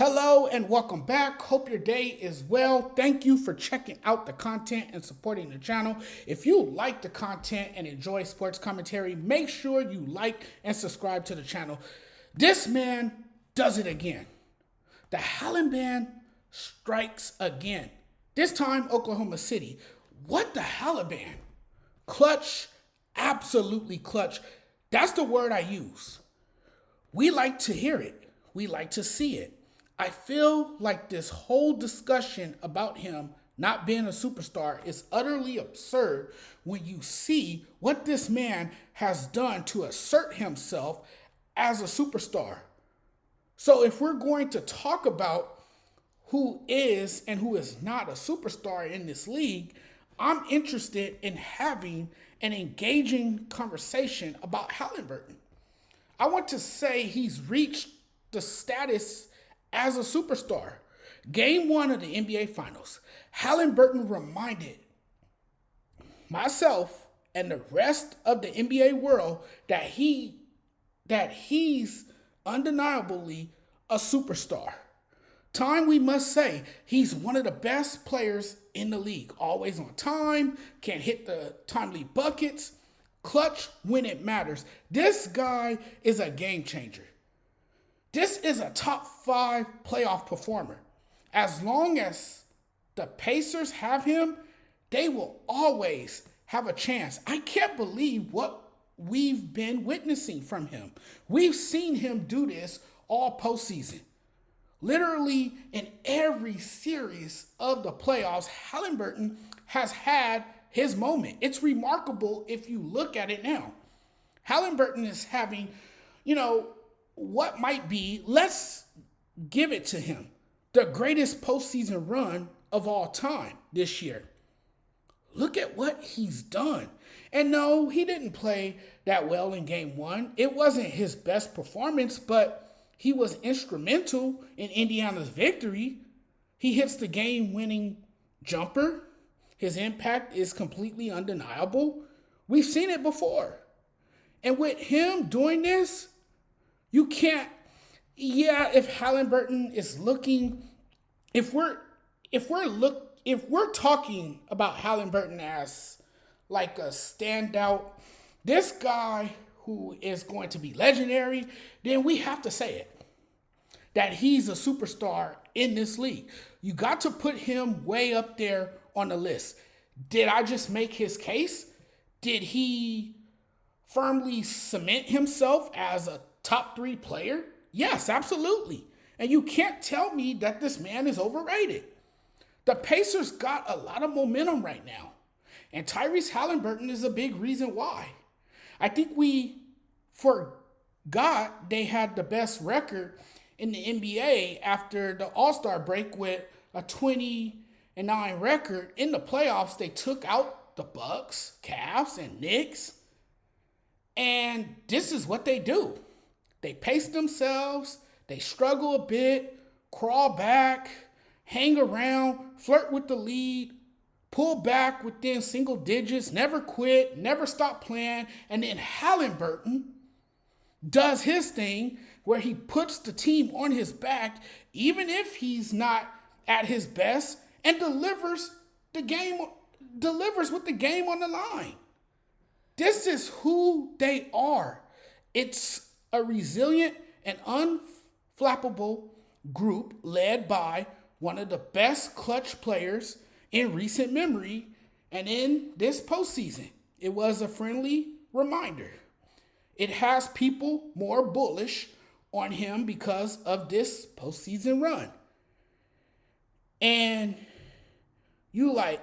Hello and welcome back. Hope your day is well. Thank you for checking out the content and supporting the channel. If you like the content and enjoy sports commentary, make sure you like and subscribe to the channel. This man does it again. The Haliburton strikes again. This time, Oklahoma City. What the Haliburton? Clutch, absolutely clutch. That's the word I use. We like to hear it. We like to see it. I feel like this whole discussion about him not being a superstar is utterly absurd when you see what this man has done to assert himself as a superstar. So if we're going to talk about who is and who is not a superstar in this league, I'm interested in having an engaging conversation about Haliburton. I want to say he's reached the status as a superstar. Game 1 of the NBA Finals, Haliburton reminded myself and the rest of the NBA world that he's undeniably a superstar. Time we must say he's one of the best players in the league. Always on time, can hit the timely buckets, clutch when it matters. This guy is a game changer. This is a top 5 playoff performer. As long as the Pacers have him, they will always have a chance. I can't believe what we've been witnessing from him. We've seen him do this all postseason. Literally in every series of the playoffs, Haliburton has had his moment. It's remarkable if you look at it now. Haliburton is having, what might be, let's give it to him, the greatest postseason run of all time this year. Look at what he's done. And no, he didn't play that well in game 1. It wasn't his best performance, but he was instrumental in Indiana's victory. He hits the game-winning jumper. His impact is completely undeniable. We've seen it before. And with him doing this, you can't, if Haliburton is looking, if we're talking about Haliburton as like a standout, this guy who is going to be legendary, then we have to say it, that he's a superstar in this league. You got to put him way up there on the list. Did I just make his case? Did he firmly cement himself as a top 3 player? Yes, absolutely. And you can't tell me that this man is overrated. The Pacers got a lot of momentum right now. And Tyrese Haliburton is a big reason why. I think we forgot they had the best record in the NBA after the All-Star break with a 20-9 record. In the playoffs, they took out the Bucks, Cavs, and Knicks. And this is what they do. They pace themselves, they struggle a bit, crawl back, hang around, flirt with the lead, pull back within single digits, never quit, never stop playing. And then Haliburton does his thing where he puts the team on his back, even if he's not at his best, and delivers with the game on the line. This is who they are. It's a resilient and unflappable group led by one of the best clutch players in recent memory. And in this postseason, it was a friendly reminder. It has people more bullish on him because of this postseason run. And you like,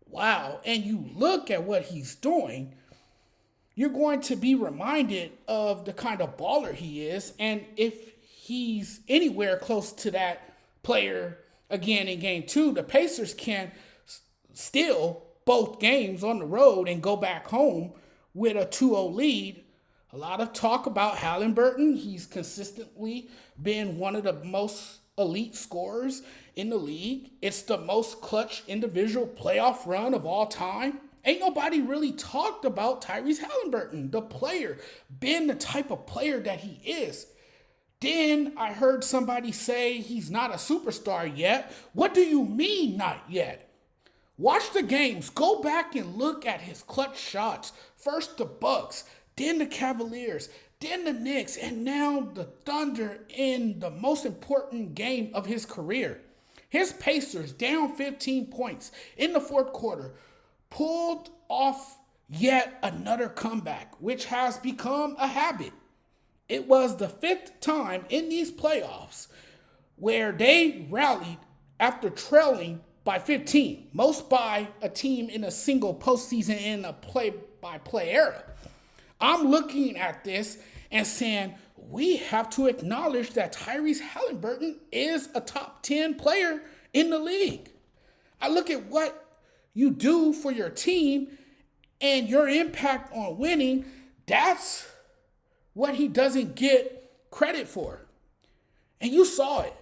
wow. And you look at what he's doing, you're going to be reminded of the kind of baller he is. And if he's anywhere close to that player again in game 2, the Pacers can steal both games on the road and go back home with a 2-0 lead. A lot of talk about Haliburton. He's consistently been one of the most elite scorers in the league. It's the most clutch individual playoff run of all time. Ain't nobody really talked about Tyrese Haliburton, the player, being the type of player that he is. Then I heard somebody say he's not a superstar yet. What do you mean not yet? Watch the games. Go back and look at his clutch shots. First the Bucks, then the Cavaliers, then the Knicks, and now the Thunder in the most important game of his career. His Pacers, down 15 points in the fourth quarter, pulled off yet another comeback, which has become a habit. It was the fifth time in these playoffs where they rallied after trailing by 15, most by a team in a single postseason in a play-by-play era. I'm looking at this and saying, we have to acknowledge that Tyrese Haliburton is a top 10 player in the league. I look at what you do for your team and your impact on winning. That's what he doesn't get credit for. And you saw it.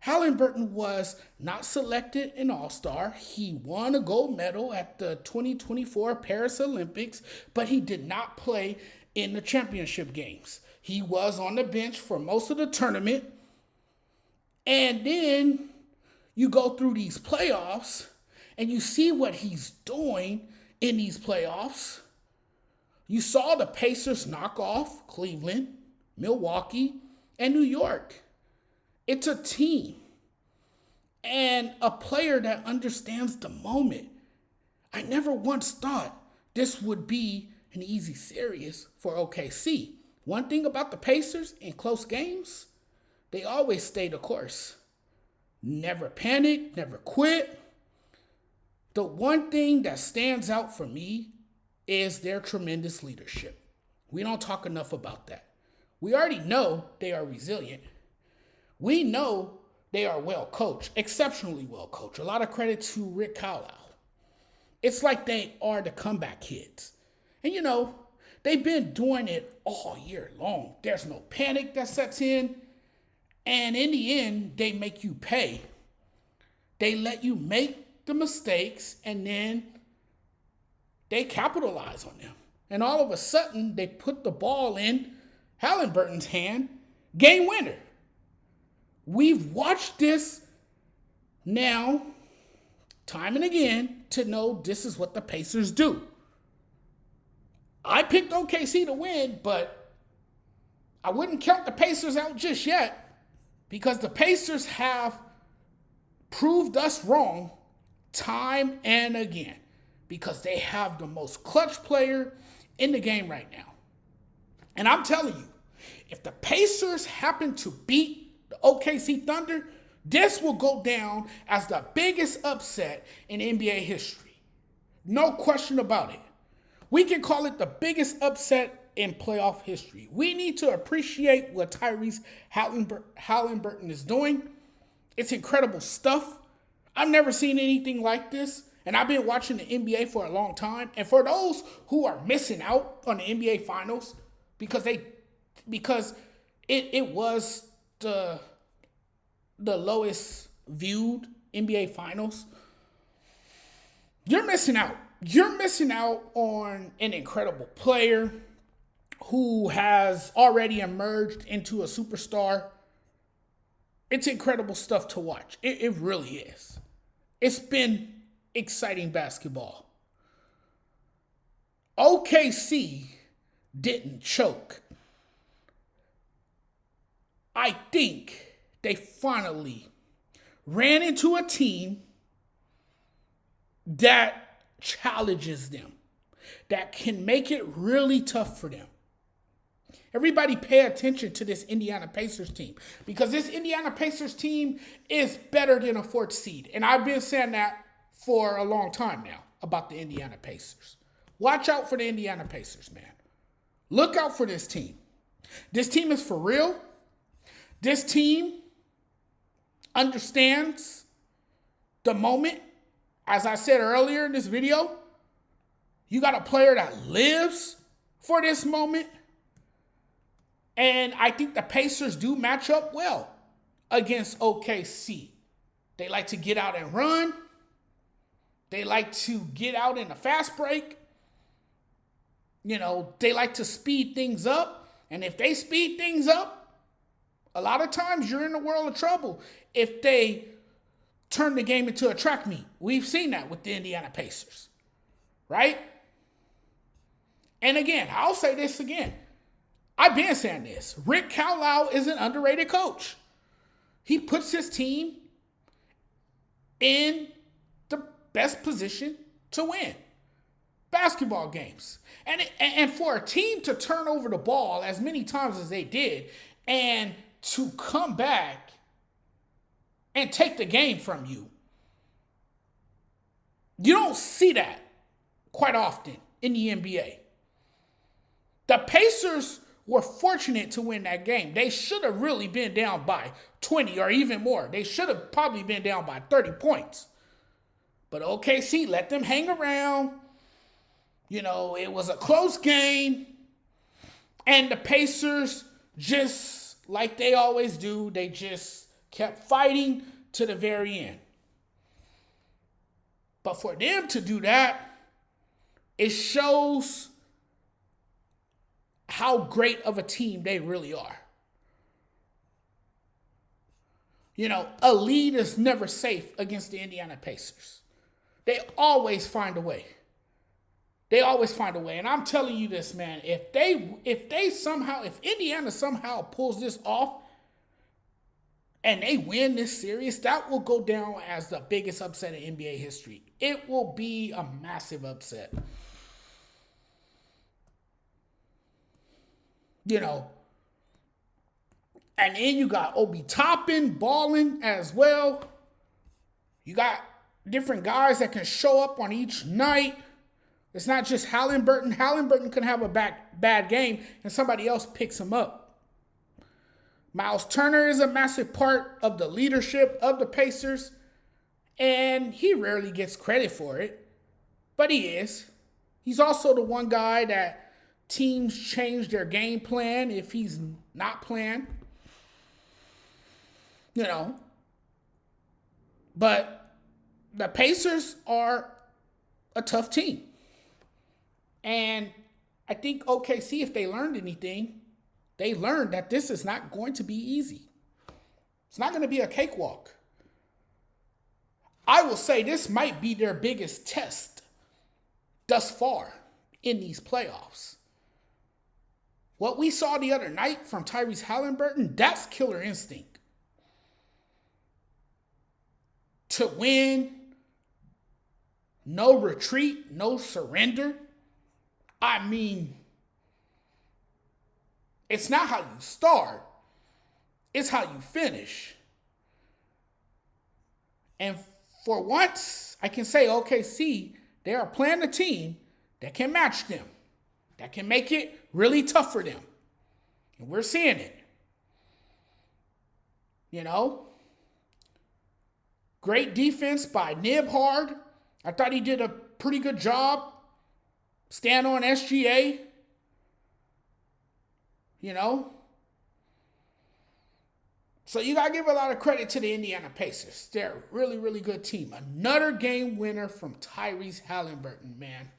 Haliburton was not selected an All-Star. He won a gold medal at the 2024 Paris Olympics, but he did not play in the championship games. He was on the bench for most of the tournament. And then you go through these playoffs and you see what he's doing in these playoffs. You saw the Pacers knock off Cleveland, Milwaukee, and New York. It's a team and a player that understands the moment. I never once thought this would be an easy series for OKC. One thing about the Pacers in close games, they always stay the course. Never panic, never quit. The one thing that stands out for me is their tremendous leadership. We don't talk enough about that. We already know they are resilient. We know they are well coached, exceptionally well coached. A lot of credit to Rick Carlisle. It's like they are the comeback kids. And you know, they've been doing it all year long. There's no panic that sets in. And in the end, they make you pay. They let you make the mistakes and then they capitalize on them. And all of a sudden, they put the ball in Haliburton's hand, game winner. We've watched this now time and again to know this is what the Pacers do. I picked OKC to win, but I wouldn't count the Pacers out just yet because the Pacers have proved us wrong time and again because they have the most clutch player in the game right now. And I'm telling you, if the Pacers happen to beat the OKC Thunder, this will go down as the biggest upset in NBA history. No question about it. We can call it the biggest upset in playoff history. We need to appreciate what Tyrese Haliburton is doing. It's incredible stuff. I've never seen anything like this, and I've been watching the NBA for a long time. And for those who are missing out on the NBA Finals because it was the lowest viewed NBA Finals, you're missing out. You're missing out on an incredible player who has already emerged into a superstar. It's incredible stuff to watch. It really is. It's been exciting basketball. OKC didn't choke. I think they finally ran into a team that challenges them, that can make it really tough for them. Everybody pay attention to this Indiana Pacers team because this Indiana Pacers team is better than a fourth seed. And I've been saying that for a long time now about the Indiana Pacers. Watch out for the Indiana Pacers, man. Look out for this team. This team is for real. This team understands the moment. As I said earlier in this video, you got a player that lives for this moment. And I think the Pacers do match up well against OKC. They like to get out and run. They like to get out in a fast break. You know, they like to speed things up. And if they speed things up, A lot of times you're in a world of trouble if they turn the game into a track meet. We've seen that with the Indiana Pacers, right? And again, I'll say this again. I've been saying this. Rick Carlisle is an underrated coach. He puts his team in the best position to win basketball games. And for a team to turn over the ball as many times as they did and to come back and take the game from you, you don't see that quite often in the NBA. The Pacers were fortunate to win that game. They should have really been down by 20 or even more. They should have probably been down by 30 points. But OKC let them hang around. You know, it was a close game. And the Pacers, just like they always do, they just kept fighting to the very end. But for them to do that, it shows how great of a team they really are. You know, a lead is never safe against the Indiana Pacers. They always find a way. They always find a way. And I'm telling you this, man, if Indiana somehow pulls this off and they win this series, that will go down as the biggest upset in NBA history. It will be a massive upset. You know, and then you got Obi Toppin balling as well. You got different guys that can show up on each night. It's not just Haliburton. Haliburton can have a bad game and somebody else picks him up. Miles Turner is a massive part of the leadership of the Pacers, and he rarely gets credit for it, but he is. He's also the one guy that teams change their game plan if he's not playing. You know. But the Pacers are a tough team. And I think OKC, if they learned anything, they learned that this is not going to be easy. It's not going to be a cakewalk. I will say this might be their biggest test thus far in these playoffs. What we saw the other night from Tyrese Haliburton, that's killer instinct. To win, no retreat, no surrender. I mean, it's not how you start, it's how you finish. And for once, I can say OKC, they are playing a team that can match them, that can make it really tough for them. And we're seeing it. You know? Great defense by Nibhard. I thought he did a pretty good job. Stand on SGA. You know? So you got to give a lot of credit to the Indiana Pacers. They're a really, really good team. Another game winner from Tyrese Haliburton, man.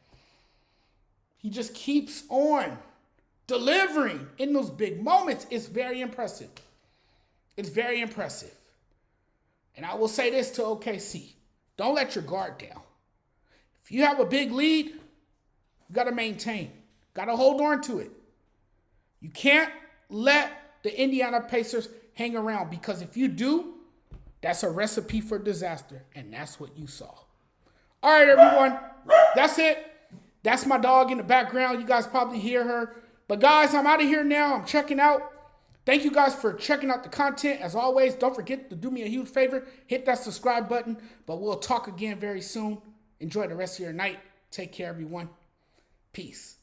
He just keeps on delivering in those big moments. It's very impressive. It's very impressive. And I will say this to OKC. Don't let your guard down. If you have a big lead, you got to maintain. Got to hold on to it. You can't let the Indiana Pacers hang around, because if you do, that's a recipe for disaster. And that's what you saw. All right, everyone. That's it. That's my dog in the background. You guys probably hear her. But guys, I'm out of here now. I'm checking out. Thank you guys for checking out the content. As always, don't forget to do me a huge favor. Hit that subscribe button. But we'll talk again very soon. Enjoy the rest of your night. Take care, everyone. Peace.